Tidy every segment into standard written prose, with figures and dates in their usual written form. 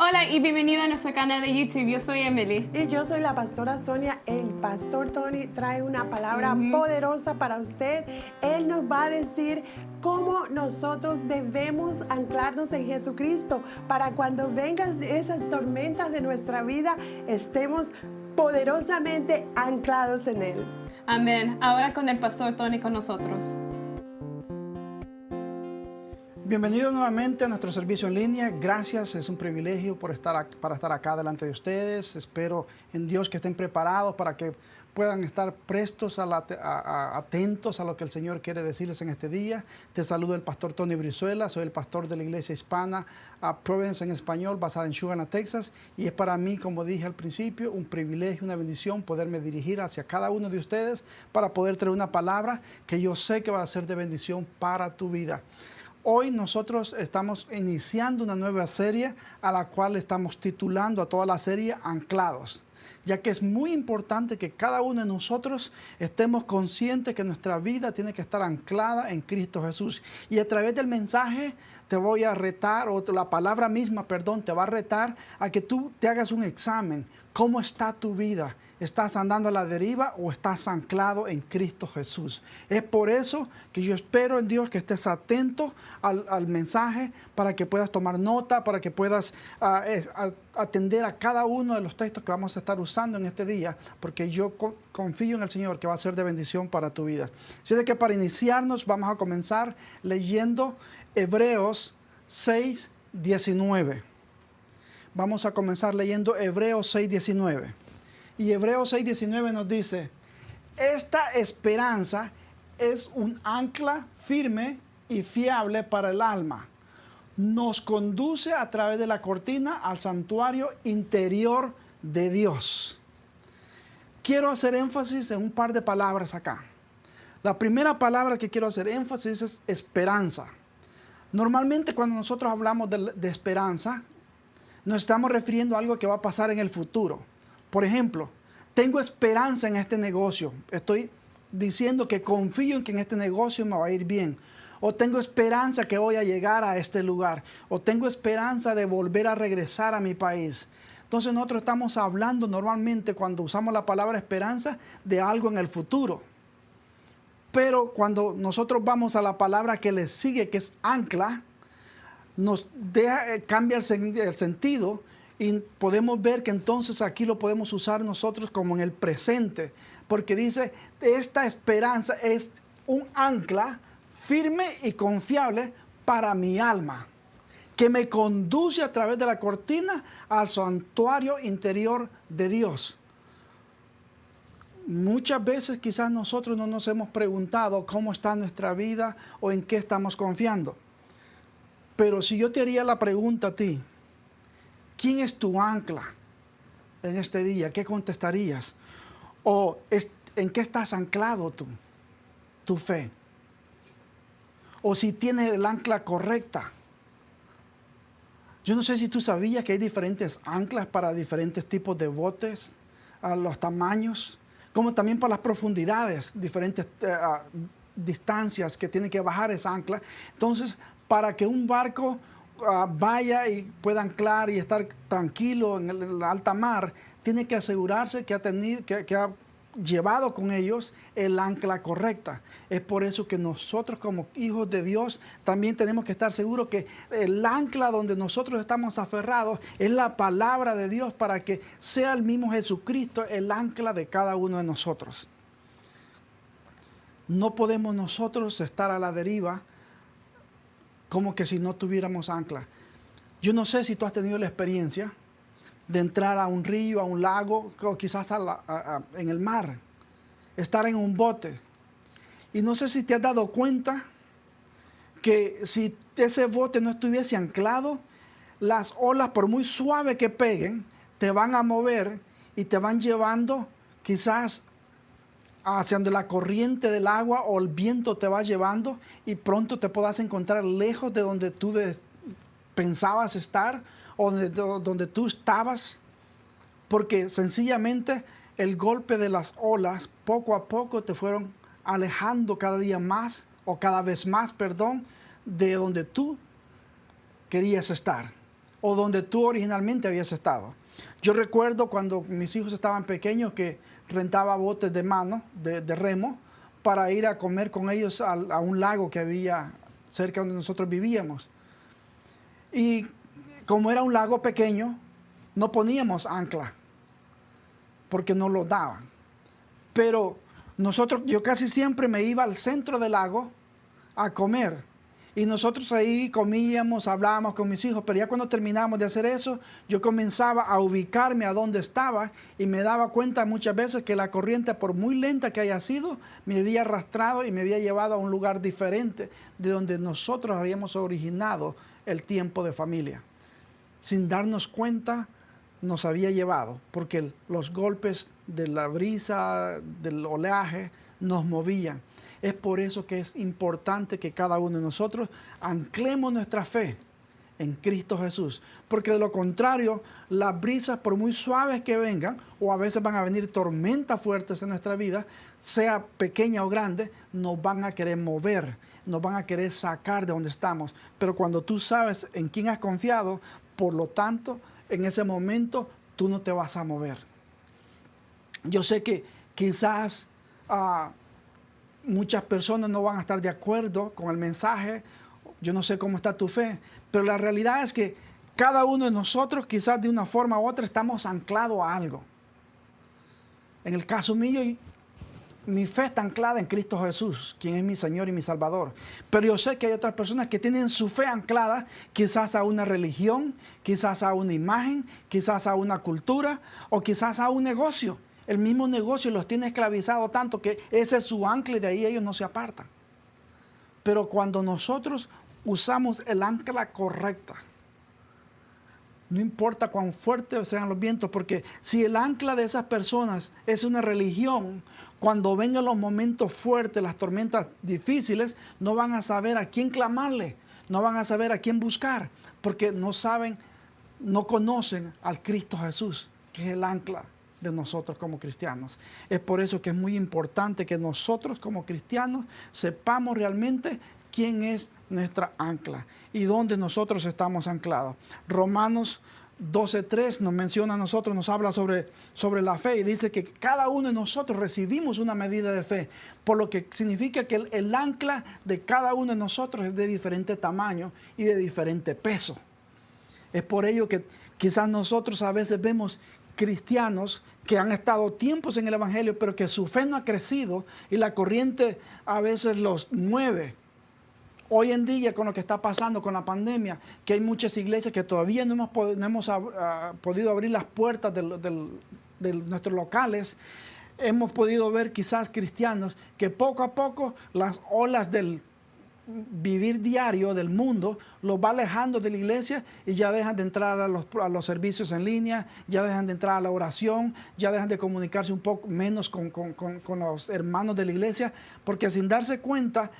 Hola y bienvenido a nuestro canal de YouTube. Yo soy Emily. Y yo soy la pastora Sonia. El pastor Tony trae una palabra poderosa para usted. Él nos va a decir cómo nosotros debemos anclarnos en Jesucristo para cuando vengan esas tormentas de nuestra vida, estemos poderosamente anclados en Él. Amén. Ahora con el pastor Tony con nosotros. Bienvenidos nuevamente a nuestro servicio en línea. Gracias, es un privilegio para estar acá delante de ustedes. Espero en Dios que estén preparados para que puedan estar prestos, atentos a lo que el Señor quiere decirles en este día. Te saludo el pastor Tony Brizuela, soy el pastor de la iglesia hispana Providence en español, basada en Sugarland, Texas. Y es para mí, como dije al principio, un privilegio, una bendición poderme dirigir hacia cada uno de ustedes para poder traer una palabra que yo sé que va a ser de bendición para tu vida. Hoy nosotros estamos iniciando una nueva serie a la cual estamos titulando a toda la serie Anclados, ya que es muy importante que cada uno de nosotros estemos conscientes que nuestra vida tiene que estar anclada en Cristo Jesús. Y a través del mensaje te voy a retar, o la palabra misma, perdón, te va a retar a que tú te hagas un examen. ¿Cómo está tu vida? ¿Estás andando a la deriva o estás anclado en Cristo Jesús? Es por eso que yo espero en Dios que estés atento al mensaje para que puedas tomar nota, para que puedas atender a cada uno de los textos que vamos a estar usando en este día, porque yo confío en el Señor que va a ser de bendición para tu vida. Así de que para iniciarnos vamos a comenzar leyendo Hebreos 6:19. Vamos a comenzar leyendo Hebreos 6:19. Y Hebreos 6:19 nos dice: esta esperanza es un ancla firme y fiable para el alma. Nos conduce a través de la cortina al santuario interior de Dios. Quiero hacer énfasis en un par de palabras acá. La primera palabra que quiero hacer énfasis es esperanza. Normalmente cuando nosotros hablamos de esperanza, nos estamos refiriendo a algo que va a pasar en el futuro. Por ejemplo, tengo esperanza en este negocio. Estoy diciendo que confío en que en este negocio me va a ir bien. O tengo esperanza que voy a llegar a este lugar. O tengo esperanza de volver a regresar a mi país. Entonces nosotros estamos hablando normalmente cuando usamos la palabra esperanza de algo en el futuro. Pero cuando nosotros vamos a la palabra que le sigue, que es ancla, cambia el sentido y podemos ver que entonces aquí lo podemos usar nosotros como en el presente, porque dice, esta esperanza es un ancla firme y confiable para mi alma, que me conduce a través de la cortina al santuario interior de Dios. Muchas veces quizás nosotros no nos hemos preguntado cómo está nuestra vida o en qué estamos confiando. Pero si yo te haría la pregunta a ti, ¿quién es tu ancla en este día? ¿Qué contestarías? ¿O en qué estás anclado tú, tu fe? O si tienes el ancla correcta. Yo no sé si tú sabías que hay diferentes anclas para diferentes tipos de botes, a los tamaños, como también para las profundidades, diferentes distancias que tiene que bajar esa ancla. Entonces, para que un barco vaya y pueda anclar y estar tranquilo en la alta mar, tiene que asegurarse que ha llevado con ellos el ancla correcta. Es por eso que nosotros como hijos de Dios también tenemos que estar seguros que el ancla donde nosotros estamos aferrados es la palabra de Dios, para que sea el mismo Jesucristo el ancla de cada uno de nosotros. No podemos nosotros estar a la deriva como que si no tuviéramos ancla. Yo no sé si tú has tenido la experiencia de entrar a un río, a un lago, o quizás en el mar, estar en un bote. Y no sé si te has dado cuenta que si ese bote no estuviese anclado, las olas, por muy suave que peguen, te van a mover y te van llevando quizás hacia donde la corriente del agua o el viento te va llevando, y pronto te puedas encontrar lejos de donde tú pensabas estar o donde tú estabas, porque sencillamente el golpe de las olas poco a poco te fueron alejando cada día más, o cada vez más, de donde tú querías estar. o donde tú originalmente habías estado. Yo recuerdo cuando mis hijos estaban pequeños que rentaba botes de mano, de remo, para ir a comer con ellos a un lago que había cerca donde nosotros vivíamos. Y como era un lago pequeño, no poníamos ancla, porque no lo daban. Pero yo casi siempre me iba al centro del lago a comer. Y nosotros ahí comíamos, hablábamos con mis hijos, pero ya cuando terminamos de hacer eso, yo comenzaba a ubicarme a donde estaba y me daba cuenta muchas veces que la corriente, por muy lenta que haya sido, me había arrastrado y me había llevado a un lugar diferente de donde nosotros habíamos originado el tiempo de familia. Sin darnos cuenta, nos había llevado, porque los golpes de la brisa, del oleaje, nos movían. Es por eso que es importante que cada uno de nosotros anclemos nuestra fe en Cristo Jesús. Porque de lo contrario, las brisas, por muy suaves que vengan, o a veces van a venir tormentas fuertes en nuestra vida, sea pequeña o grande, nos van a querer mover, nos van a querer sacar de donde estamos. Pero cuando tú sabes en quién has confiado, por lo tanto, en ese momento tú no te vas a mover. Yo sé que quizás muchas personas no van a estar de acuerdo con el mensaje. Yo no sé cómo está tu fe, pero la realidad es que cada uno de nosotros quizás de una forma u otra estamos anclados a algo. En el caso mío, mi fe está anclada en Cristo Jesús, quien es mi Señor y mi Salvador. Pero yo sé que hay otras personas que tienen su fe anclada quizás a una religión, quizás a una imagen, quizás a una cultura o quizás a un negocio. El mismo negocio los tiene esclavizados tanto que ese es su ancla y de ahí ellos no se apartan. Pero cuando nosotros usamos el ancla correcta, no importa cuán fuertes sean los vientos, porque si el ancla de esas personas es una religión, cuando vengan los momentos fuertes, las tormentas difíciles, no van a saber a quién clamarle, no van a saber a quién buscar, porque no saben, no conocen al Cristo Jesús, que es el ancla de nosotros como cristianos. Es por eso que es muy importante que nosotros como cristianos sepamos realmente quién es nuestra ancla y dónde nosotros estamos anclados. Romanos 12:3 nos menciona a nosotros, nos habla sobre la fe y dice que cada uno de nosotros recibimos una medida de fe, por lo que significa que el ancla de cada uno de nosotros es de diferente tamaño y de diferente peso. Es por ello que quizás nosotros a veces vemos cristianos que han estado tiempos en el Evangelio, pero que su fe no ha crecido y la corriente a veces los mueve. Hoy en día, con lo que está pasando con la pandemia, que hay muchas iglesias que todavía no hemos podido abrir las puertas de nuestros locales, hemos podido ver quizás cristianos que poco a poco las olas del vivir diario del mundo los va alejando de la iglesia y ya dejan de entrar a los servicios en línea, ya dejan de entrar a la oración, ya dejan de comunicarse un poco menos con los hermanos de la iglesia, porque sin darse cuenta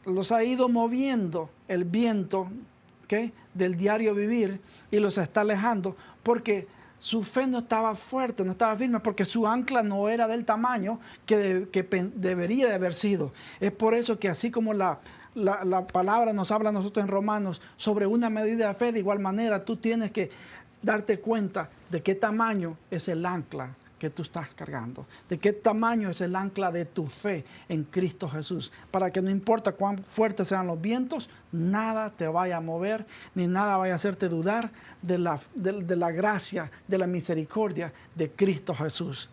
los ha ido moviendo el viento, ¿okay?, del diario vivir y los está alejando porque su fe no estaba fuerte, no estaba firme, porque su ancla no era del tamaño que debería de haber sido. Es por eso que así como la palabra nos habla a nosotros en Romanos sobre una medida de fe, de igual manera tú tienes que darte cuenta de qué tamaño es el ancla que tú estás cargando, de qué tamaño es el ancla de tu fe en Cristo Jesús, para que no importa cuán fuertes sean los vientos, nada te vaya a mover, ni nada vaya a hacerte dudar de la gracia, de la misericordia de Cristo Jesús.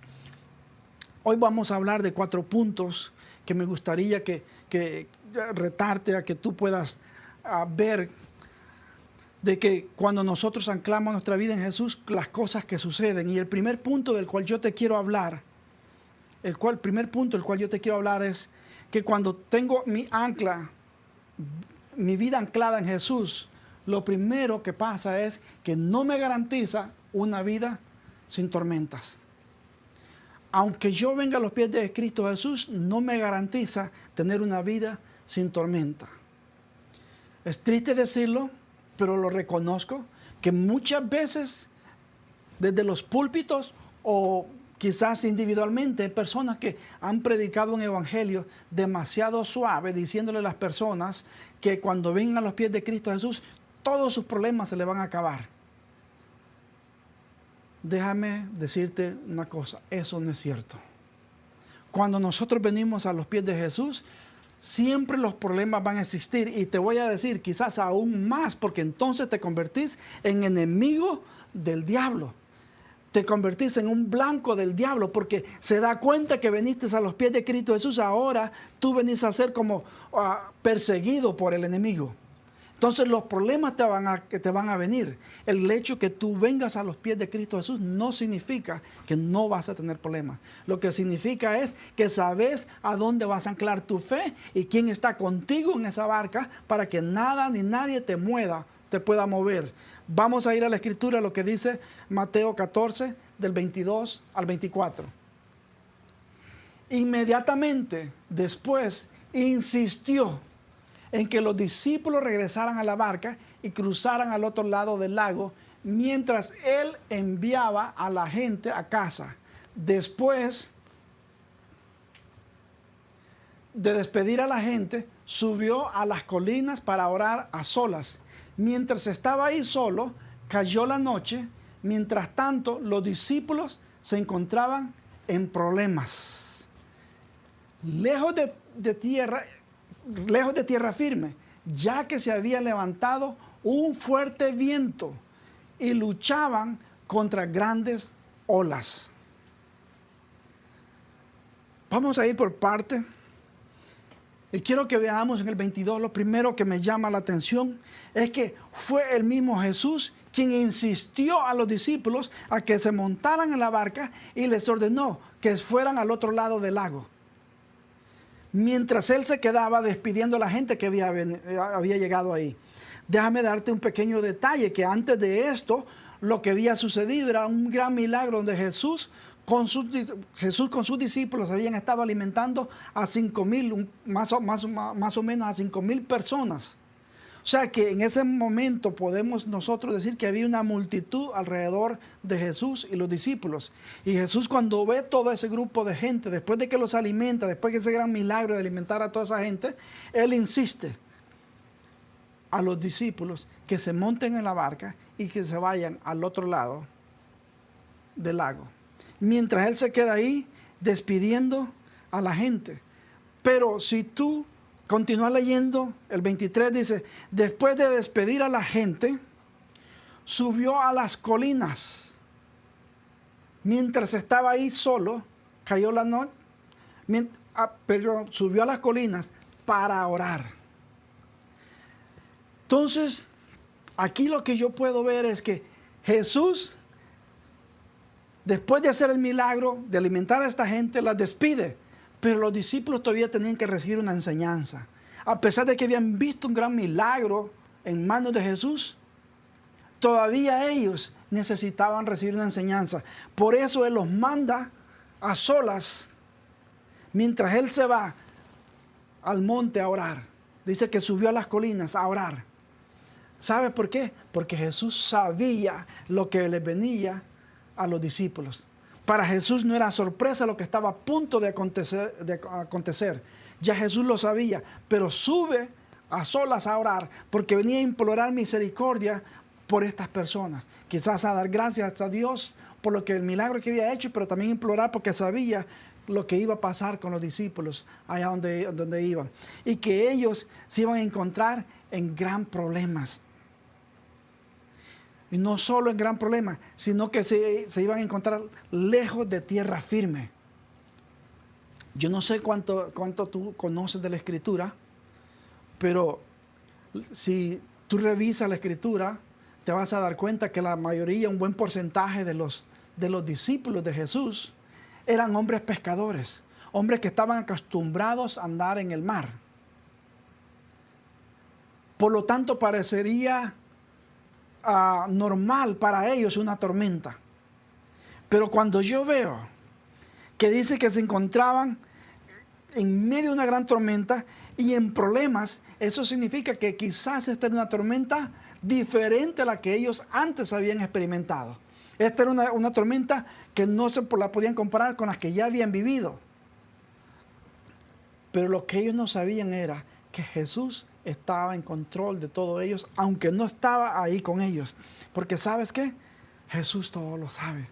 Hoy vamos a hablar de 4 puntos que me gustaría que retarte a que tú puedas ver de que cuando nosotros anclamos nuestra vida en Jesús, las cosas que suceden. Y el primer punto del cual yo te quiero hablar, es que cuando tengo mi ancla, mi vida anclada en Jesús, lo primero que pasa es que no me garantiza una vida sin tormentas. Aunque yo venga a los pies de Cristo Jesús, no me garantiza tener una vida sin tormenta. Es triste decirlo, pero lo reconozco, que muchas veces desde los púlpitos o quizás individualmente hay personas que han predicado un evangelio demasiado suave, diciéndole a las personas que cuando vengan a los pies de Cristo Jesús, todos sus problemas se le van a acabar. Déjame decirte una cosa, eso no es cierto. Cuando nosotros venimos a los pies de Jesús, siempre los problemas van a existir. Y te voy a decir, quizás aún más, porque entonces te convertís en enemigo del diablo. Te convertís en un blanco del diablo, porque se da cuenta que viniste a los pies de Cristo Jesús. Ahora tú venís a ser como perseguido por el enemigo. Entonces los problemas te van a venir. El hecho que tú vengas a los pies de Cristo Jesús no significa que no vas a tener problemas. Lo que significa es que sabes a dónde vas a anclar tu fe y quién está contigo en esa barca para que nada ni nadie te pueda mover. Vamos a ir a la escritura, lo que dice Mateo 14, del 22 al 24. Inmediatamente después insistió en que los discípulos regresaran a la barca y cruzaran al otro lado del lago, mientras él enviaba a la gente a casa. Después de despedir a la gente, subió a las colinas para orar a solas. Mientras estaba ahí solo, cayó la noche. Mientras tanto, los discípulos se encontraban en problemas. Lejos de tierra firme, ya que se había levantado un fuerte viento y luchaban contra grandes olas. Vamos a ir por parte. Y quiero que veamos en el 22, lo primero que me llama la atención es que fue el mismo Jesús quien insistió a los discípulos a que se montaran en la barca y les ordenó que fueran al otro lado del lago. Mientras él se quedaba despidiendo a la gente que había llegado ahí. Déjame darte un pequeño detalle, que antes de esto, lo que había sucedido era un gran milagro donde Jesús con sus discípulos habían estado alimentando a 5,000, más o menos a 5,000 personas. O sea que en ese momento podemos nosotros decir que había una multitud alrededor de Jesús y los discípulos. Y Jesús, cuando ve todo ese grupo de gente, después de que los alimenta, después de ese gran milagro de alimentar a toda esa gente, Él insiste a los discípulos que se monten en la barca y que se vayan al otro lado del lago. Mientras Él se queda ahí despidiendo a la gente. Pero si tú continúas leyendo, el 23 dice, después de despedir a la gente, subió a las colinas. Mientras estaba ahí solo, cayó la noche, pero subió a las colinas para orar. Entonces, aquí lo que yo puedo ver es que Jesús, después de hacer el milagro, de alimentar a esta gente, las despide. Pero los discípulos todavía tenían que recibir una enseñanza. A pesar de que habían visto un gran milagro en manos de Jesús, todavía ellos necesitaban recibir una enseñanza. Por eso Él los manda a solas, mientras Él se va al monte a orar. Dice que subió a las colinas a orar. ¿Sabe por qué? Porque Jesús sabía lo que les venía a los discípulos. Para Jesús no era sorpresa lo que estaba a punto de acontecer. Ya Jesús lo sabía, pero sube a solas a orar porque venía a implorar misericordia por estas personas. Quizás a dar gracias a Dios por lo que el milagro que había hecho, pero también implorar porque sabía lo que iba a pasar con los discípulos allá donde iban. Y que ellos se iban a encontrar en gran problemas. Y no solo en gran problema, sino que se iban a encontrar lejos de tierra firme. Yo no sé cuánto tú conoces de la Escritura, pero si tú revisas la Escritura, te vas a dar cuenta que la mayoría, un buen porcentaje de los discípulos de Jesús, eran hombres pescadores, hombres que estaban acostumbrados a andar en el mar. Por lo tanto, parecería normal para ellos una tormenta. Pero cuando yo veo que dice que se encontraban en medio de una gran tormenta y en problemas, eso significa que quizás esta era una tormenta diferente a la que ellos antes habían experimentado. Esta era una tormenta que no se la podían comparar con las que ya habían vivido. Pero lo que ellos no sabían era que Jesús estaba en control de todos ellos, aunque no estaba ahí con ellos. Porque ¿sabes qué? Jesús todo lo sabe.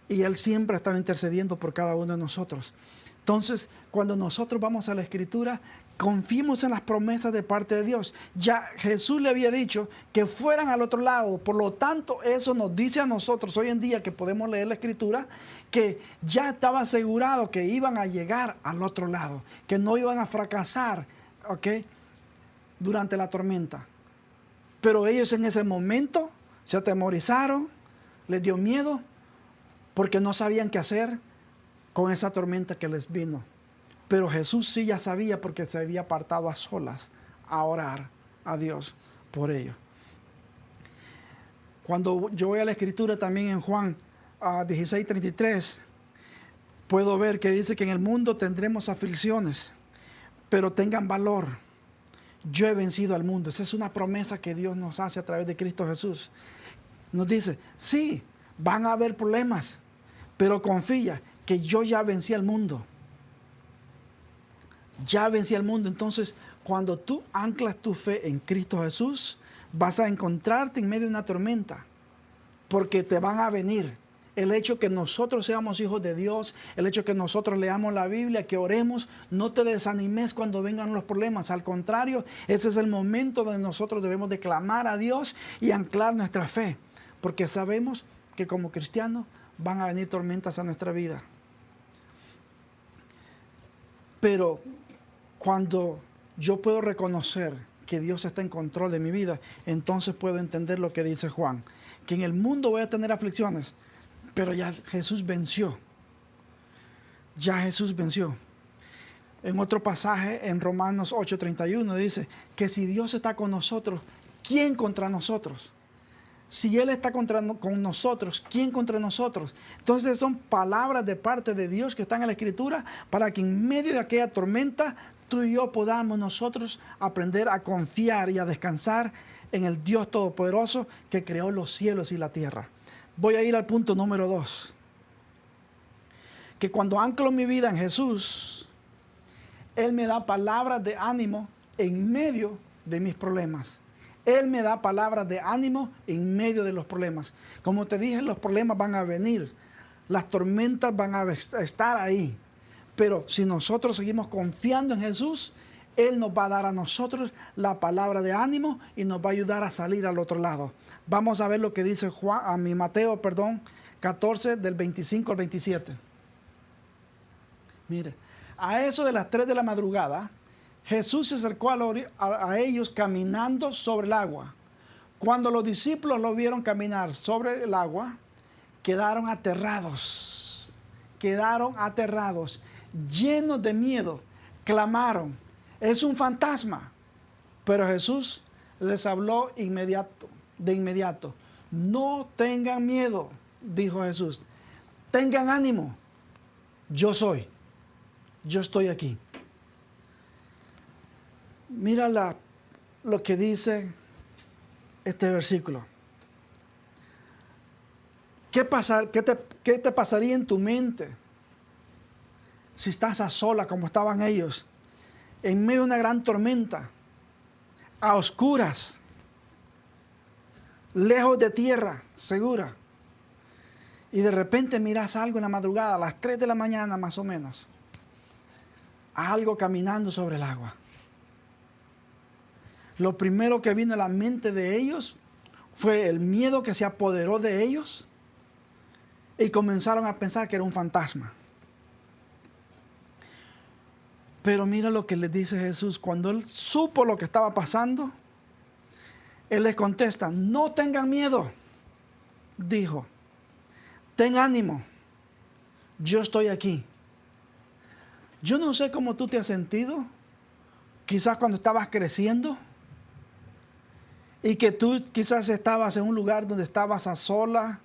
Y Él siempre está intercediendo por cada uno de nosotros. Entonces, cuando nosotros vamos a la Escritura, confiemos en las promesas de parte de Dios. Ya Jesús le había dicho que fueran al otro lado. Por lo tanto, eso nos dice a nosotros hoy en día que podemos leer la Escritura, que ya estaba asegurado que iban a llegar al otro lado, que no iban a fracasar, ¿ok?, durante la tormenta. Pero ellos en ese momento se atemorizaron, les dio miedo, porque no sabían qué hacer con esa tormenta que les vino. Pero Jesús sí ya sabía, porque se había apartado a solas a orar a Dios por ellos. Cuando yo voy a la Escritura también en Juan 16:33, puedo ver que dice que en el mundo tendremos aflicciones, pero tengan valor. Yo he vencido al mundo. Esa es una promesa que Dios nos hace a través de Cristo Jesús. Nos dice, sí, van a haber problemas, pero confía que yo ya vencí al mundo. Ya vencí al mundo. Entonces, cuando tú anclas tu fe en Cristo Jesús, vas a encontrarte en medio de una tormenta, porque te van a venir. El hecho que nosotros seamos hijos de Dios, el hecho que nosotros leamos la Biblia, que oremos, no te desanimes cuando vengan los problemas. Al contrario, ese es el momento donde nosotros debemos de clamar a Dios y anclar nuestra fe, porque sabemos que como cristianos van a venir tormentas a nuestra vida. Pero cuando yo puedo reconocer que Dios está en control de mi vida, entonces puedo entender lo que dice Juan, que en el mundo voy a tener aflicciones, pero ya Jesús venció. Ya Jesús venció. En otro pasaje, en Romanos 8:31, dice que si Dios está con nosotros, ¿quién contra nosotros? Si Él está con nosotros, ¿quién contra nosotros? Entonces son palabras de parte de Dios que están en la Escritura para que en medio de aquella tormenta tú y yo podamos nosotros aprender a confiar y a descansar en el Dios Todopoderoso que creó los cielos y la tierra. Voy a ir al punto número 2. Que cuando anclo mi vida en Jesús, Él me da palabras de ánimo en medio de mis problemas. Él me da palabras de ánimo en medio de los problemas. Como te dije, los problemas van a venir. Las tormentas van a estar ahí. Pero si nosotros seguimos confiando en Jesús, Él nos va a dar a nosotros la palabra de ánimo y nos va a ayudar a salir al otro lado. Vamos a ver lo que dice Mateo 14, del 25 al 27. Mire, a eso de las 3 de la madrugada, Jesús se acercó a ellos caminando sobre el agua. Cuando los discípulos lo vieron caminar sobre el agua, quedaron aterrados, llenos de miedo, clamaron, es un fantasma. Pero Jesús les habló de inmediato. No tengan miedo, dijo Jesús. Tengan ánimo. Yo estoy aquí. Mira lo que dice este versículo. ¿Qué te pasaría en tu mente si estás a sola como estaban ellos, en medio de una gran tormenta, a oscuras, lejos de tierra segura, y de repente miras algo en la madrugada, a las 3 de la mañana más o menos, algo caminando sobre el agua? Lo primero que vino a la mente de ellos fue el miedo que se apoderó de ellos y comenzaron a pensar que era un fantasma. Pero mira lo que les dice Jesús. Cuando Él supo lo que estaba pasando, Él les contesta, no tengan miedo. Dijo, ten ánimo, yo estoy aquí. Yo no sé cómo tú te has sentido, quizás cuando estabas creciendo, y que tú quizás estabas en un lugar donde estabas a sola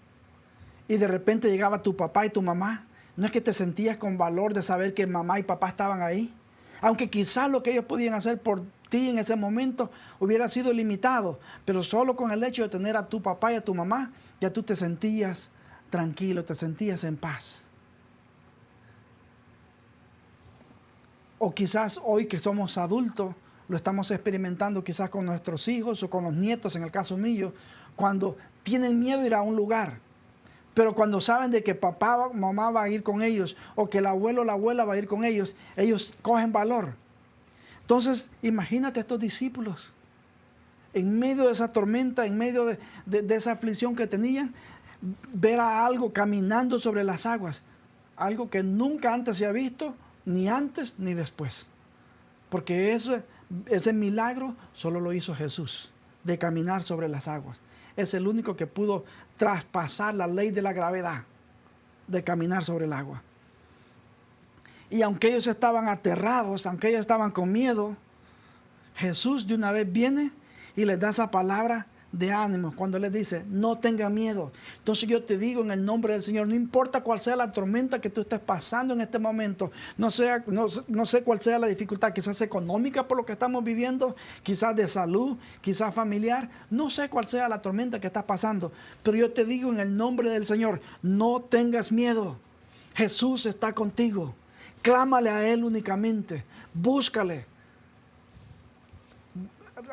y de repente llegaba tu papá y tu mamá. ¿No es que te sentías con valor de saber que mamá y papá estaban ahí? Aunque quizás lo que ellos podían hacer por ti en ese momento hubiera sido limitado, pero solo con el hecho de tener a tu papá y a tu mamá, ya tú te sentías tranquilo, te sentías en paz. O quizás hoy que somos adultos, lo estamos experimentando quizás con nuestros hijos o con los nietos, en el caso mío, cuando tienen miedo de ir a un lugar. Pero cuando saben de que papá o mamá va a ir con ellos, o que el abuelo o la abuela va a ir con ellos, ellos cogen valor. Entonces, imagínate a estos discípulos, en medio de esa tormenta, en medio de esa aflicción que tenían, ver a algo caminando sobre las aguas, algo que nunca antes se ha visto, ni antes ni después. Porque ese milagro solo lo hizo Jesús, de caminar sobre las aguas. Es el único que pudo traspasar la ley de la gravedad, de caminar sobre el agua. Y aunque ellos estaban aterrados, aunque ellos estaban con miedo, Jesús de una vez viene y les da esa palabra de ánimo cuando les dice, no tengan miedo. Entonces yo te digo en el nombre del Señor, no importa cuál sea la tormenta que tú estés pasando en este momento, no sé cuál sea la dificultad, quizás económica por lo que estamos viviendo, quizás de salud, quizás familiar, no sé cuál sea la tormenta que estás pasando, pero yo te digo en el nombre del Señor, no tengas miedo. Jesús está contigo. Clámale a Él únicamente, búscale,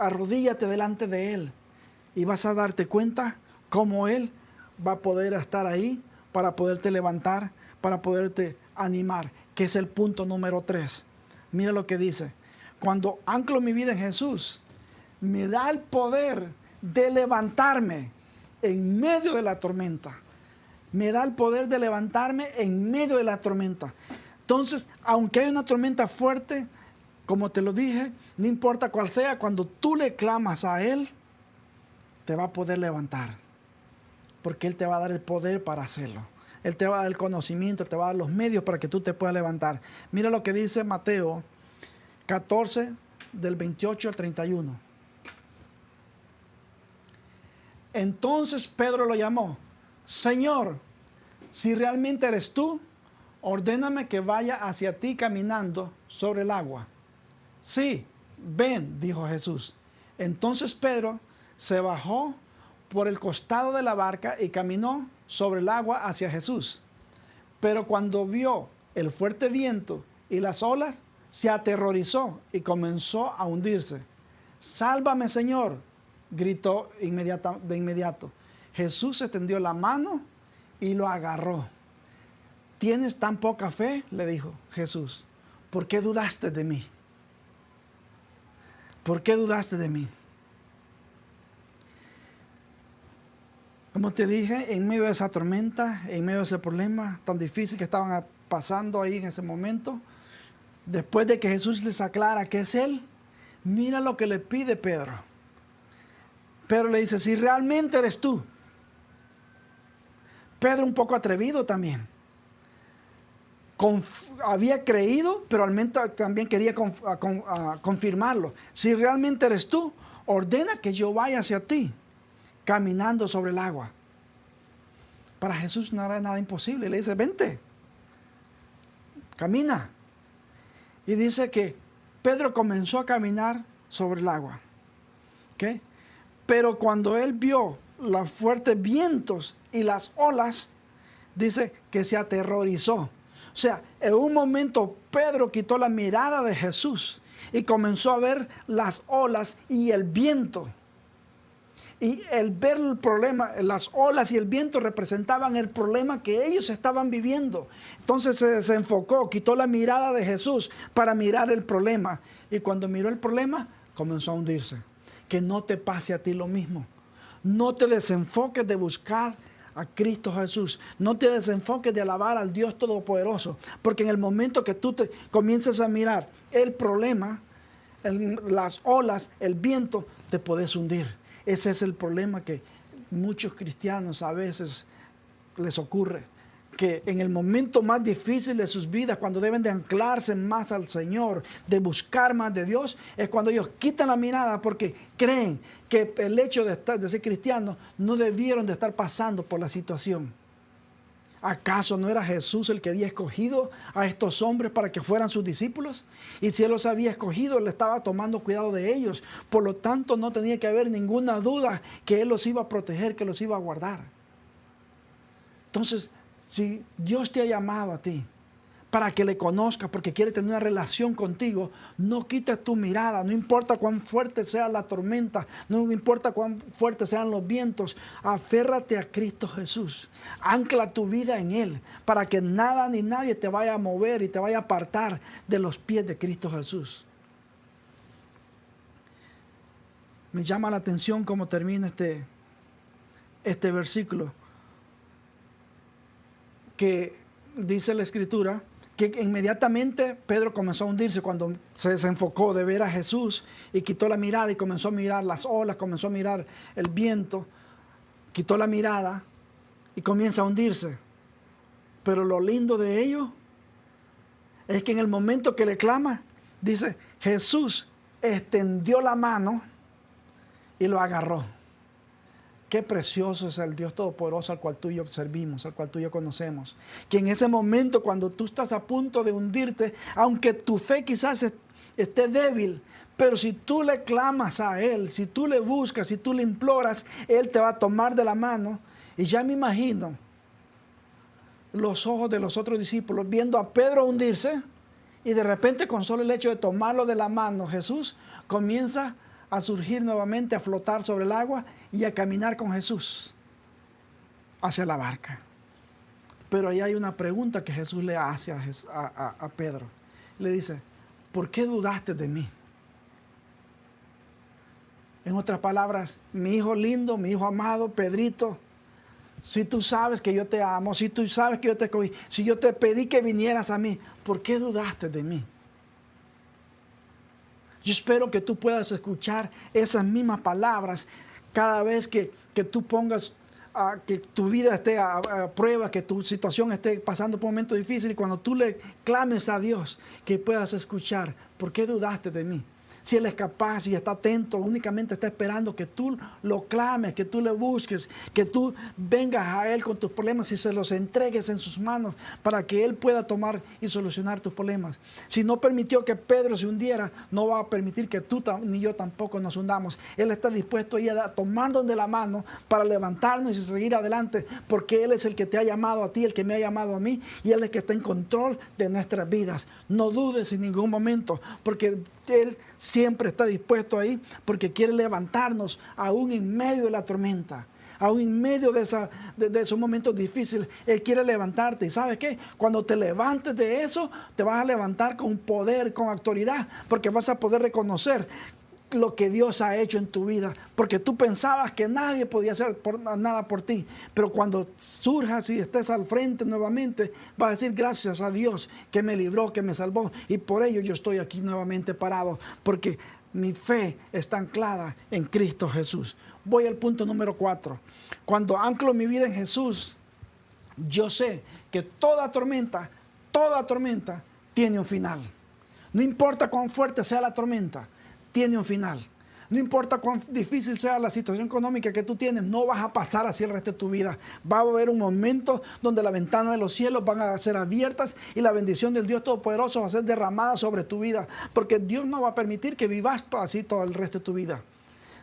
arrodíllate delante de Él. Y vas a darte cuenta cómo Él va a poder estar ahí para poderte levantar, para poderte animar, que es el punto número 3. Mira lo que dice. Cuando anclo mi vida en Jesús, me da el poder de levantarme en medio de la tormenta. Me da el poder de levantarme en medio de la tormenta. Entonces, aunque hay una tormenta fuerte, como te lo dije, no importa cuál sea, cuando tú le clamas a Él, te va a poder levantar, porque Él te va a dar el poder para hacerlo. Él te va a dar el conocimiento, te va a dar los medios para que tú te puedas levantar. Mira lo que dice Mateo 14, del 28 al 31. Entonces Pedro lo llamó, Señor, si realmente eres tú, ordéname que vaya hacia ti caminando sobre el agua. Sí, ven, dijo Jesús. Entonces Pedro se bajó por el costado de la barca y caminó sobre el agua hacia Jesús. Pero cuando vio el fuerte viento y las olas, se aterrorizó y comenzó a hundirse. Sálvame, Señor, gritó de inmediato. Jesús extendió la mano y lo agarró. ¿Tienes tan poca fe?, le dijo Jesús. ¿Por qué dudaste de mí? ¿Por qué dudaste de mí? Como te dije, en medio de esa tormenta, en medio de ese problema tan difícil que estaban pasando ahí en ese momento, después de que Jesús les aclara que es Él, mira lo que le pide Pedro. Pedro le dice, si realmente eres tú. Pedro un poco atrevido también. Había creído, pero también quería confirmarlo. Si realmente eres tú, ordena que yo vaya hacia ti, caminando sobre el agua. Para Jesús no era nada imposible. Le dice, vente, camina. Y dice que Pedro comenzó a caminar sobre el agua. ¿Okay? Pero cuando él vio los fuertes vientos y las olas, dice que se aterrorizó. O sea, en un momento Pedro quitó la mirada de Jesús y comenzó a ver las olas y el viento. Y el ver el problema, las olas y el viento representaban el problema que ellos estaban viviendo. Entonces se desenfocó, quitó la mirada de Jesús para mirar el problema. Y cuando miró el problema, comenzó a hundirse. Que no te pase a ti lo mismo. No te desenfoques de buscar a Cristo Jesús. No te desenfoques de alabar al Dios Todopoderoso. Porque en el momento que tú te comiences a mirar el problema, las olas, el viento, te puedes hundir. Ese es el problema que muchos cristianos a veces les ocurre. Que en el momento más difícil de sus vidas, cuando deben de anclarse más al Señor, de buscar más de Dios, es cuando ellos quitan la mirada porque creen que el hecho de ser cristianos no debieron de estar pasando por la situación. ¿Acaso no era Jesús el que había escogido a estos hombres para que fueran sus discípulos? Y si Él los había escogido, Él estaba tomando cuidado de ellos. Por lo tanto, no tenía que haber ninguna duda que Él los iba a proteger, que los iba a guardar. Entonces, si Dios te ha llamado a ti para que le conozcas, porque quiere tener una relación contigo. No quites tu mirada, no importa cuán fuerte sea la tormenta, no importa cuán fuertes sean los vientos, aférrate a Cristo Jesús. Ancla tu vida en Él, para que nada ni nadie te vaya a mover y te vaya a apartar de los pies de Cristo Jesús. Me llama la atención cómo termina este versículo, que dice la Escritura que inmediatamente Pedro comenzó a hundirse cuando se desenfocó de ver a Jesús y quitó la mirada y comenzó a mirar las olas, comenzó a mirar el viento, quitó la mirada y comienza a hundirse. Pero lo lindo de ello es que en el momento que le clama, dice, Jesús extendió la mano y lo agarró. Qué precioso es el Dios Todopoderoso al cual tú y yo servimos, al cual tú y yo conocemos. Que en ese momento, cuando tú estás a punto de hundirte, aunque tu fe quizás esté débil, pero si tú le clamas a Él, si tú le buscas, si tú le imploras, Él te va a tomar de la mano. Y ya me imagino los ojos de los otros discípulos viendo a Pedro hundirse, y de repente, con solo el hecho de tomarlo de la mano, Jesús comienza a surgir nuevamente, a flotar sobre el agua y a caminar con Jesús hacia la barca. Pero ahí hay una pregunta que Jesús le hace a Pedro. Le dice, ¿por qué dudaste de mí? En otras palabras, mi hijo lindo, mi hijo amado, Pedrito, si tú sabes que yo te amo, si tú sabes que yo te escogí, si yo te pedí que vinieras a mí, ¿por qué dudaste de mí? Yo espero que tú puedas escuchar esas mismas palabras cada vez que tú pongas, que tu vida esté a prueba, que tu situación esté pasando por un momento difícil, y cuando tú le clames a Dios, que puedas escuchar, ¿por qué dudaste de mí? Si Él es capaz y está atento, únicamente está esperando que tú lo clames, que tú le busques, que tú vengas a Él con tus problemas y se los entregues en sus manos para que Él pueda tomar y solucionar tus problemas. Si no permitió que Pedro se hundiera, no va a permitir que tú ni yo tampoco nos hundamos. Él está dispuesto a ir a tomarnos de la mano para levantarnos y seguir adelante, porque Él es el que te ha llamado a ti, el que me ha llamado a mí, y Él es el que está en control de nuestras vidas. No dudes en ningún momento, porque Él siempre está dispuesto ahí, porque quiere levantarnos aún en medio de la tormenta, aún en medio de esos momentos difíciles. Él quiere levantarte. ¿Y sabes qué? Cuando te levantes de eso, te vas a levantar con poder, con autoridad, porque vas a poder reconocer lo que Dios ha hecho en tu vida, porque tú pensabas que nadie podía hacer nada por ti, pero cuando surjas y estés al frente nuevamente, vas a decir gracias a Dios que me libró, que me salvó, y por ello yo estoy aquí nuevamente parado, porque mi fe está anclada en Cristo Jesús. Voy al punto número 4. Cuando anclo mi vida en Jesús, yo sé que toda tormenta tiene un final. No importa cuán fuerte sea la tormenta, tiene un final. No importa cuán difícil sea la situación económica que tú tienes, no vas a pasar así el resto de tu vida. Va a haber un momento donde las ventanas de los cielos van a ser abiertas y la bendición del Dios Todopoderoso va a ser derramada sobre tu vida, porque Dios no va a permitir que vivas así todo el resto de tu vida.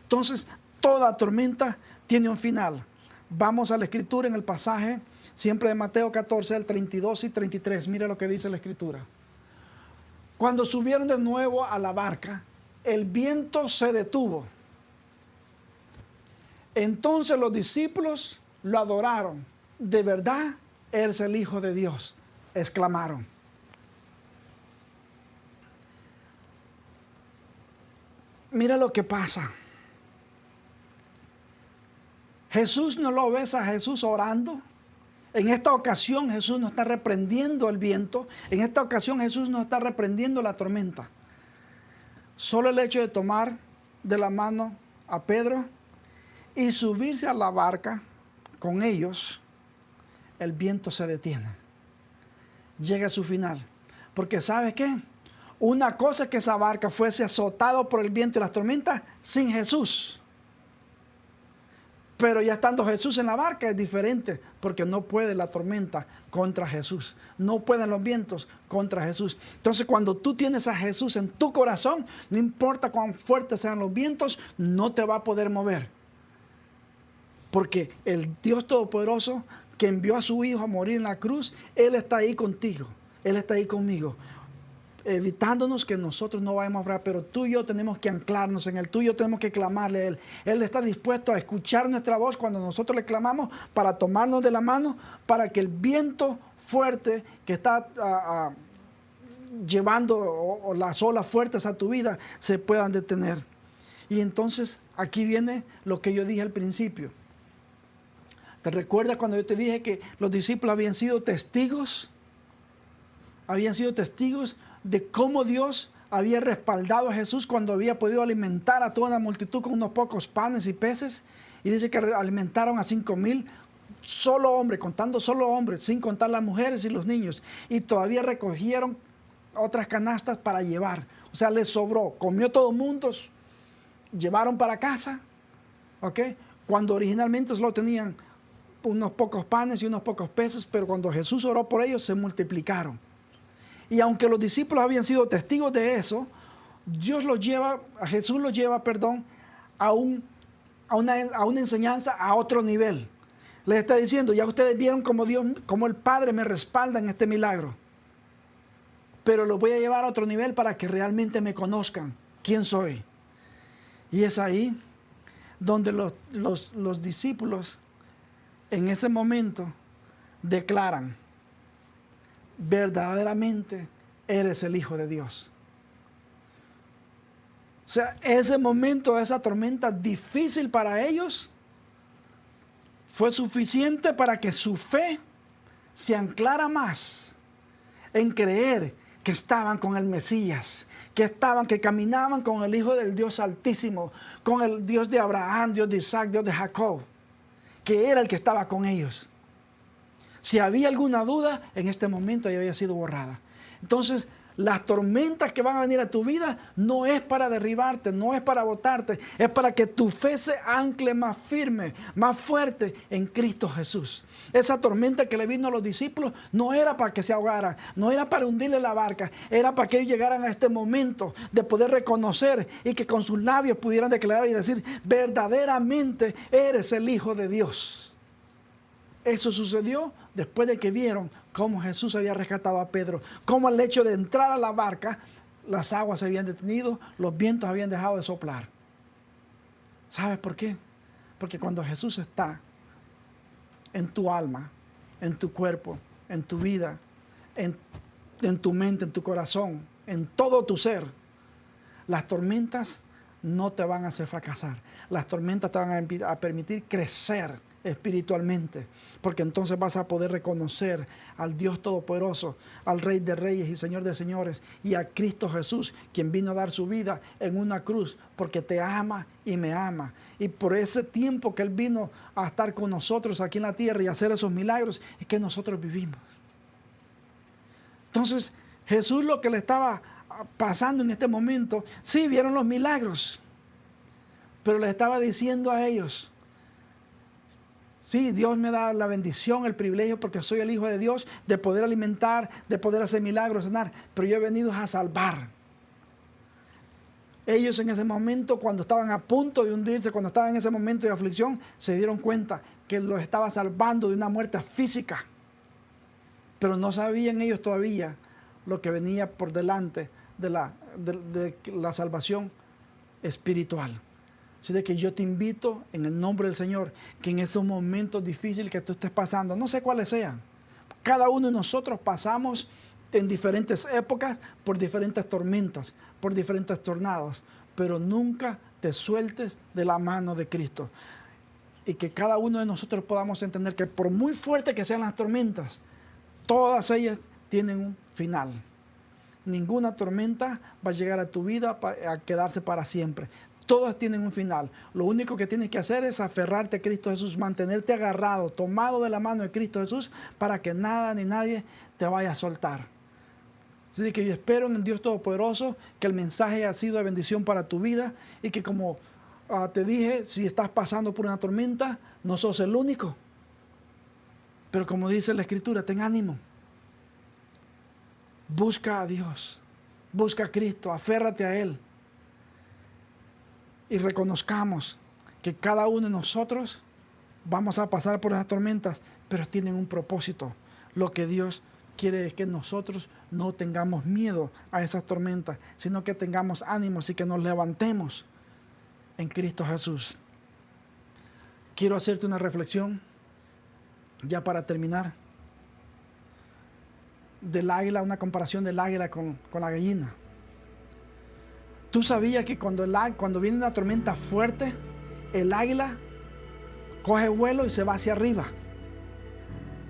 Entonces, toda tormenta tiene un final. Vamos a la Escritura en el pasaje siempre de Mateo 14, el 32 y 33. Mira lo que dice la Escritura. Cuando subieron de nuevo a la barca, el viento se detuvo. Entonces los discípulos lo adoraron. De verdad, Él es el Hijo de Dios, exclamaron. Mira lo que pasa. Jesús, no lo ves a Jesús orando. En esta ocasión Jesús no está reprendiendo el viento. En esta ocasión Jesús no está reprendiendo la tormenta. Solo el hecho de tomar de la mano a Pedro y subirse a la barca con ellos, el viento se detiene. Llega a su final. Porque ¿sabes qué? Una cosa es que esa barca fuese azotada por el viento y las tormentas sin Jesús. Pero ya estando Jesús en la barca es diferente, porque no puede la tormenta contra Jesús. No pueden los vientos contra Jesús. Entonces, cuando tú tienes a Jesús en tu corazón, no importa cuán fuertes sean los vientos, no te va a poder mover. Porque el Dios Todopoderoso que envió a su Hijo a morir en la cruz, Él está ahí contigo. Él está ahí conmigo, evitándonos que nosotros no vayamos a orar, pero tú y yo tenemos que anclarnos en Él, tú y yo tenemos que clamarle a Él. Él está dispuesto a escuchar nuestra voz cuando nosotros le clamamos, para tomarnos de la mano, para que el viento fuerte que está llevando o las olas fuertes a tu vida se puedan detener. Y entonces aquí viene lo que yo dije al principio. ¿Te recuerdas cuando yo te dije que los discípulos habían sido testigos? Habían sido testigos de cómo Dios había respaldado a Jesús cuando había podido alimentar a toda la multitud con unos pocos panes y peces. Y dice que alimentaron a 5,000 solo hombres, contando solo hombres, sin contar las mujeres y los niños. Y todavía recogieron otras canastas para llevar. O sea, les sobró. Comió todo el mundo, llevaron para casa. ¿Ok? Cuando originalmente solo tenían unos pocos panes y unos pocos peces, pero cuando Jesús oró por ellos, se multiplicaron. Y aunque los discípulos habían sido testigos de eso, Jesús los lleva, a una enseñanza a otro nivel. Les está diciendo, ya ustedes vieron cómo el Padre me respalda en este milagro. Pero los voy a llevar a otro nivel para que realmente me conozcan quién soy. Y es ahí donde los discípulos en ese momento declaran, verdaderamente eres el Hijo de Dios. O sea, ese momento, esa tormenta difícil para ellos, fue suficiente para que su fe se anclara más en creer que estaban con el Mesías, que caminaban con el Hijo del Dios Altísimo, con el Dios de Abraham, Dios de Isaac, Dios de Jacob, que era el que estaba con ellos. Si había alguna duda, en este momento ya había sido borrada. Entonces, las tormentas que van a venir a tu vida no es para derribarte, no es para botarte, es para que tu fe se ancle más firme, más fuerte en Cristo Jesús. Esa tormenta que le vino a los discípulos no era para que se ahogaran, no era para hundirle la barca, era para que ellos llegaran a este momento de poder reconocer y que con sus labios pudieran declarar y decir, verdaderamente eres el Hijo de Dios. Eso sucedió después de que vieron cómo Jesús había rescatado a Pedro, cómo al hecho de entrar a la barca, las aguas se habían detenido, los vientos habían dejado de soplar. ¿Sabes por qué? Porque cuando Jesús está en tu alma, en tu cuerpo, en tu vida, en tu mente, en tu corazón, en todo tu ser, las tormentas no te van a hacer fracasar. Las tormentas te van a permitir crecer espiritualmente, porque entonces vas a poder reconocer al Dios Todopoderoso, al Rey de Reyes y Señor de Señores, y a Cristo Jesús, quien vino a dar su vida en una cruz, porque te ama y me ama. Y por ese tiempo que Él vino a estar con nosotros aquí en la tierra y a hacer esos milagros, es que nosotros vivimos. Entonces, Jesús, lo que le estaba pasando en este momento, sí vieron los milagros, pero le estaba diciendo a ellos, sí, Dios me da la bendición, el privilegio, porque soy el Hijo de Dios, de poder alimentar, de poder hacer milagros, sanar, pero yo he venido a salvar. Ellos en ese momento, cuando estaban a punto de hundirse, cuando estaban en ese momento de aflicción, se dieron cuenta que los estaba salvando de una muerte física. Pero no sabían ellos todavía lo que venía por delante de la salvación espiritual. Así de que yo te invito en el nombre del Señor, que en esos momentos difíciles que tú estés pasando, no sé cuáles sean, cada uno de nosotros pasamos en diferentes épocas por diferentes tormentas, por diferentes tornados, pero nunca te sueltes de la mano de Cristo. Y que cada uno de nosotros podamos entender que por muy fuertes que sean las tormentas, todas ellas tienen un final. Ninguna tormenta va a llegar a tu vida a quedarse para siempre. Todas tienen un final. Lo único que tienes que hacer es aferrarte a Cristo Jesús, mantenerte agarrado, tomado de la mano de Cristo Jesús, para que nada ni nadie te vaya a soltar. Así que yo espero en el Dios Todopoderoso que el mensaje haya sido de bendición para tu vida y que, como te dije, si estás pasando por una tormenta, no sos el único. Pero como dice la Escritura, ten ánimo. Busca a Dios, busca a Cristo, aférrate a Él. Y reconozcamos que cada uno de nosotros vamos a pasar por esas tormentas, pero tienen un propósito, lo que Dios quiere que nosotros no tengamos miedo a esas tormentas, sino que tengamos ánimos y que nos levantemos en Cristo Jesús. Quiero hacerte una reflexión, ya para terminar, del águila, una comparación del águila con la gallina. ¿Tú sabías que cuando viene una tormenta fuerte, el águila coge vuelo y se va hacia arriba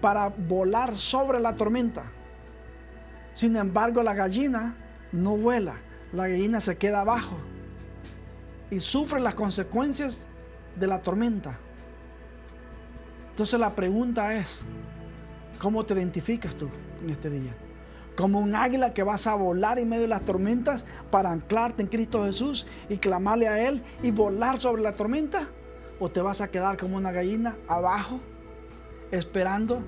para volar sobre la tormenta? Sin embargo, la gallina no vuela, la gallina se queda abajo y sufre las consecuencias de la tormenta. Entonces la pregunta es, ¿cómo te identificas tú en este día? ¿Como un águila que vas a volar en medio de las tormentas para anclarte en Cristo Jesús y clamarle a Él y volar sobre la tormenta? ¿O te vas a quedar como una gallina abajo esperando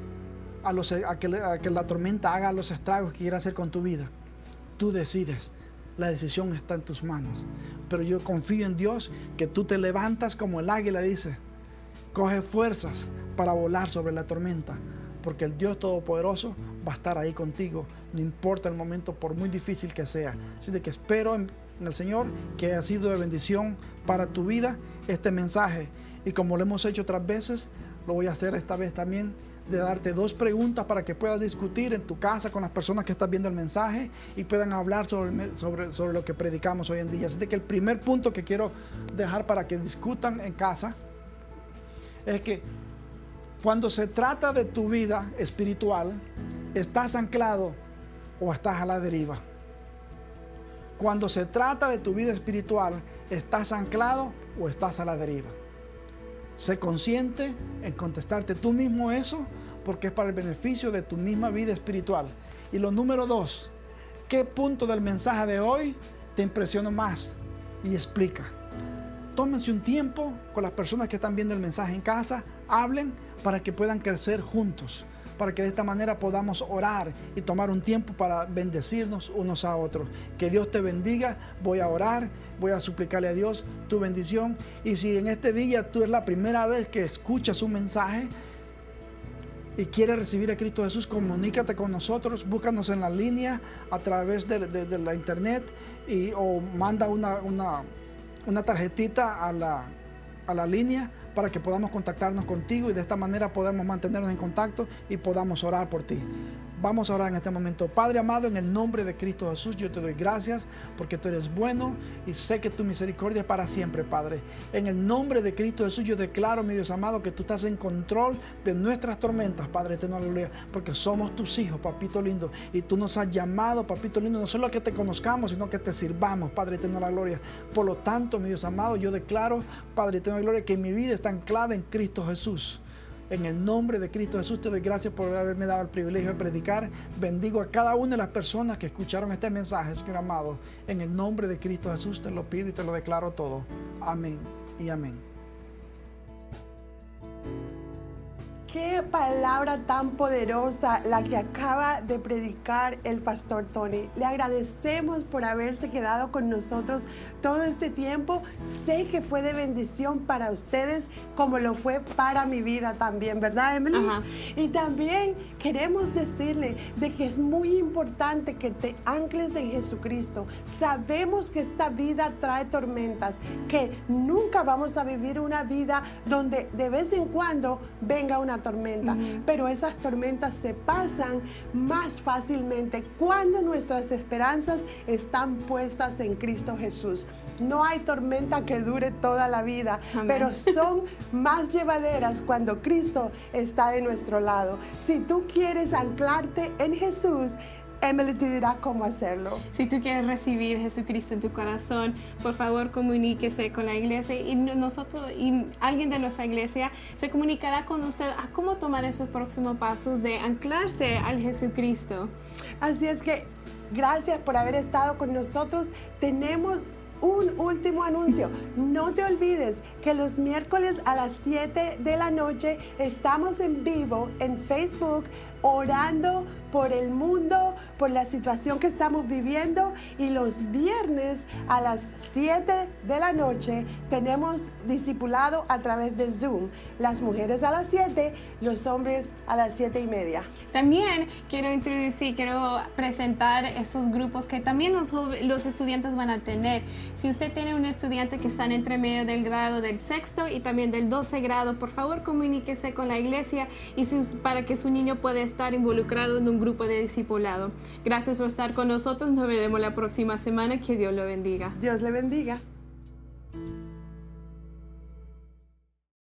a que la tormenta haga los estragos que quiera hacer con tu vida? Tú decides. La decisión está en tus manos. Pero yo confío en Dios que tú te levantas como el águila, dice. Coge fuerzas para volar sobre la tormenta, porque el Dios Todopoderoso va a estar ahí contigo, no importa el momento, por muy difícil que sea. Así de que espero en el Señor que haya sido de bendición para tu vida este mensaje. Y como lo hemos hecho otras veces, lo voy a hacer esta vez también, de darte 2 preguntas para que puedas discutir en tu casa con las personas que están viendo el mensaje y puedan hablar sobre lo que predicamos hoy en día. Así de que el primer punto que quiero dejar para que discutan en casa es que cuando se trata de tu vida espiritual, ¿estás anclado o estás a la deriva? Cuando se trata de tu vida espiritual, ¿estás anclado o estás a la deriva? Sé consciente en contestarte tú mismo eso, porque es para el beneficio de tu misma vida espiritual. Y lo número 2, ¿qué punto del mensaje de hoy te impresionó más? Y explica. Tómense un tiempo con las personas que están viendo el mensaje en casa, hablen para que puedan crecer juntos, para que de esta manera podamos orar y tomar un tiempo para bendecirnos unos a otros. Que Dios te bendiga. Voy a orar, voy a suplicarle a Dios tu bendición. Y si en este día tú es la primera vez que escuchas un mensaje y quieres recibir a Cristo Jesús, comunícate con nosotros, búscanos en la línea a través de la internet o manda una tarjetita a la línea para que podamos contactarnos contigo y de esta manera podamos mantenernos en contacto y podamos orar por ti. Vamos a orar en este momento. Padre amado, en el nombre de Cristo Jesús, yo te doy gracias porque tú eres bueno y sé que tu misericordia es para siempre, Padre. En el nombre de Cristo Jesús, yo declaro, mi Dios amado, que tú estás en control de nuestras tormentas, Padre eterno, aleluya, porque somos tus hijos, papito lindo, y tú nos has llamado, papito lindo, no solo a que te conozcamos, sino que te sirvamos, Padre eterno, la gloria. Por lo tanto, mi Dios amado, yo declaro, Padre eterno, la gloria, que mi vida está anclada en Cristo Jesús. En el nombre de Cristo Jesús te doy gracias por haberme dado el privilegio de predicar. Bendigo a cada una de las personas que escucharon este mensaje, Señor amado. En el nombre de Cristo Jesús te lo pido y te lo declaro todo. Amén y amén. Qué palabra tan poderosa la que acaba de predicar el pastor Tony. Le agradecemos por haberse quedado con nosotros todo este tiempo. Sé que fue de bendición para ustedes como lo fue para mi vida también, ¿verdad, Emily? Ajá. Y también queremos decirle de que es muy importante que te ancles en Jesucristo. Sabemos que esta vida trae tormentas, que nunca vamos a vivir una vida donde de vez en cuando venga una tormenta, pero esas tormentas se pasan más fácilmente cuando nuestras esperanzas están puestas en Cristo Jesús. No hay tormenta que dure toda la vida, Amén. pero son más llevaderas cuando Cristo está de nuestro lado. Si tú quieres anclarte en Jesús, Emily te dirá cómo hacerlo. Si tú quieres recibir a Jesucristo en tu corazón, por favor comuníquese con la iglesia y nosotros y alguien de nuestra iglesia se comunicará con usted a cómo tomar esos próximos pasos de anclarse al Jesucristo. Así es que gracias por haber estado con nosotros. Tenemos un último anuncio. No te olvides que los miércoles a las 7 de la noche estamos en vivo en Facebook orando por el mundo, por la situación que estamos viviendo, y los viernes a las 7 de la noche tenemos discipulado a través de Zoom. Las mujeres a las 7, los hombres a las 7:30. También quiero presentar estos grupos que también los estudiantes van a tener. Si usted tiene un estudiante que está entre medio del grado del 6º y también del 12 grado, por favor comuníquese con la iglesia para que su niño pueda estar involucrado en un grupo de discipulado. Gracias por estar con nosotros. Nos veremos la próxima semana. Que Dios lo bendiga. Dios le bendiga.